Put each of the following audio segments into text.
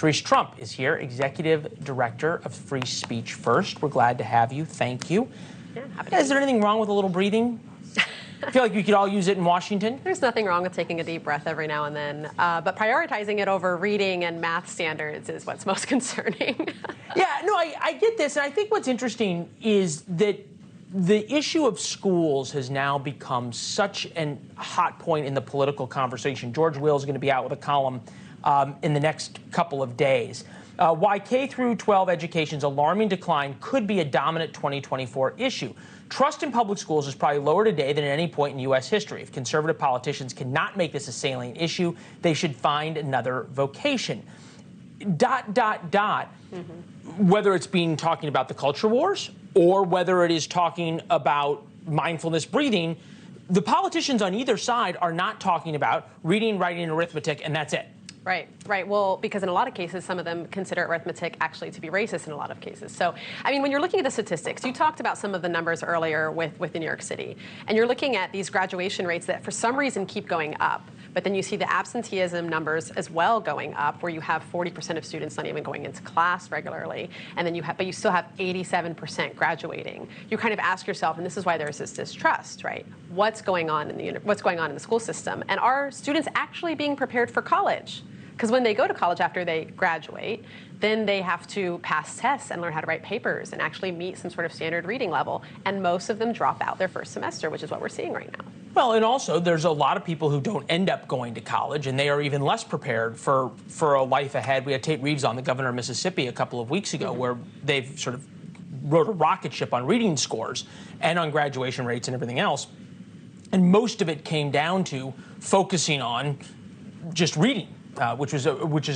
Cherise Trump is here, Executive Director of Free Speech First. We're glad to have you. Thank you. Yeah, is there anything wrong with a little breathing? I feel like we could all use it in Washington. There's nothing wrong with taking a deep breath every now and then, but prioritizing it over reading and math standards is what's most concerning. Yeah, no, I get this, and I think what's interesting is that the issue of schools has now become such a hot point in the political conversation. George Will is going to be out with a column in the next couple of days. Why K through 12 education's alarming decline could be a dominant 2024 issue. Trust in public schools is probably lower today than at any point in U.S. history. If conservative politicians cannot make this a salient issue, they should find another vocation. ... Whether it's being talking about the culture wars or whether it is talking about mindfulness breathing, the politicians on either side are not talking about reading, writing, and arithmetic, and that's it. Right, right. Well, because in a lot of cases, some of them consider arithmetic actually to be racist in a lot of cases. So, I mean, when you're looking at the statistics, you talked about some of the numbers earlier with New York City, and you're looking at these graduation rates that for some reason keep going up. But then you see the absenteeism numbers as well going up, where you have 40% of students not even going into class regularly, and then but you still have 87% graduating. You kind of ask yourself, and this is why there's this distrust, right? What's going on in the school system, and are students actually being prepared for college? Because when they go to college after they graduate, then they have to pass tests and learn how to write papers and actually meet some sort of standard reading level. And most of them drop out their first semester, which is what we're seeing right now. Well, and also there's a lot of people who don't end up going to college, and they are even less prepared for a life ahead. We had Tate Reeves on, the governor of Mississippi, a couple of weeks ago, where they've sort of rode a rocket ship on reading scores and on graduation rates and everything else. And most of it came down to focusing on just reading. Which is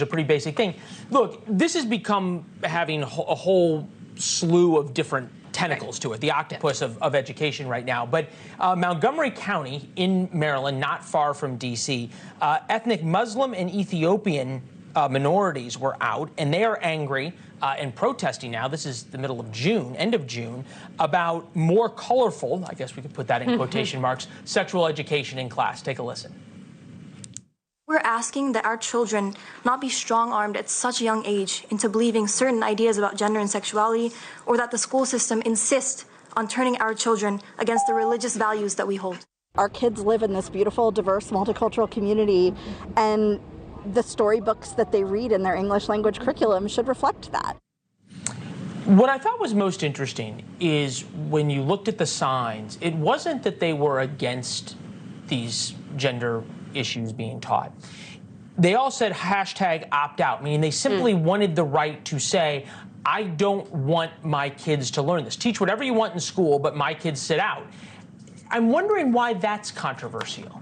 a pretty basic thing. Look, this has become having a whole slew of different tentacles to it, the octopus of education right now. But Montgomery County in Maryland, not far from D.C., ethnic Muslim and Ethiopian minorities were out, and they are angry and protesting now. This is the middle of June, end of June, about more colorful, I guess we could put that in quotation marks, sexual education in class. Take a listen. We're asking that our children not be strong-armed at such a young age into believing certain ideas about gender and sexuality, or that the school system insist on turning our children against the religious values that we hold. Our kids live in this beautiful, diverse, multicultural community, and the storybooks that they read in their English language curriculum should reflect that. What I thought was most interesting is when you looked at the signs, it wasn't that they were against these gender issues being taught. They all said hashtag opt out, meaning they simply wanted the right to say, I don't want my kids to learn this. Teach whatever you want in school, but my kids sit out. I'm wondering why that's controversial.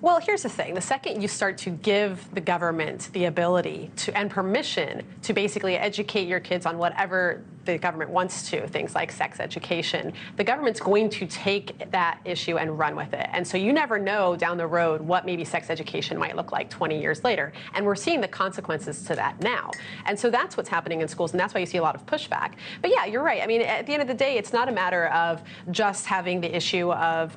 Well, here's the thing. The second you start to give the government the ability to and permission to basically educate your kids on whatever the government wants to, things like sex education, the government's going to take that issue and run with it. And so you never know down the road what maybe sex education might look like 20 years later. And we're seeing the consequences to that now. And so that's what's happening in schools, and that's why you see a lot of pushback. But yeah, you're right. I mean, at the end of the day, it's not a matter of just having the issue of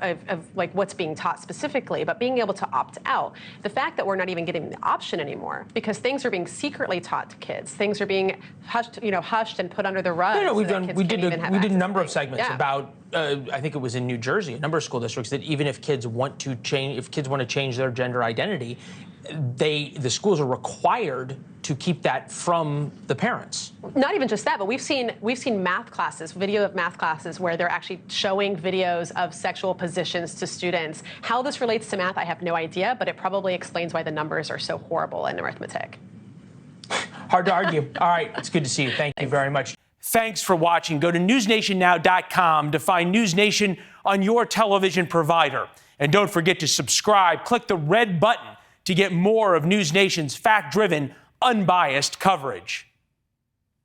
like what's being taught specifically, but being able to opt out. The fact that we're not even getting the option anymore because things are being secretly taught to kids, things are being hushed and put under the rug. No, we did a number of segments about I think it was in New Jersey, a number of school districts that even if kids want to change their gender identity, the schools are required to keep that from the parents. Not even just that, but we've seen math classes, video of math classes where they're actually showing videos of sexual positions to students. How this relates to math, I have no idea, but it probably explains why the numbers are so horrible in arithmetic. Hard to argue. All right, it's good to see you. Thank you very much. Thanks for watching. Go to newsnationnow.com to find NewsNation on your television provider. And don't forget to subscribe. Click the red button to get more of NewsNation's fact-driven, unbiased coverage.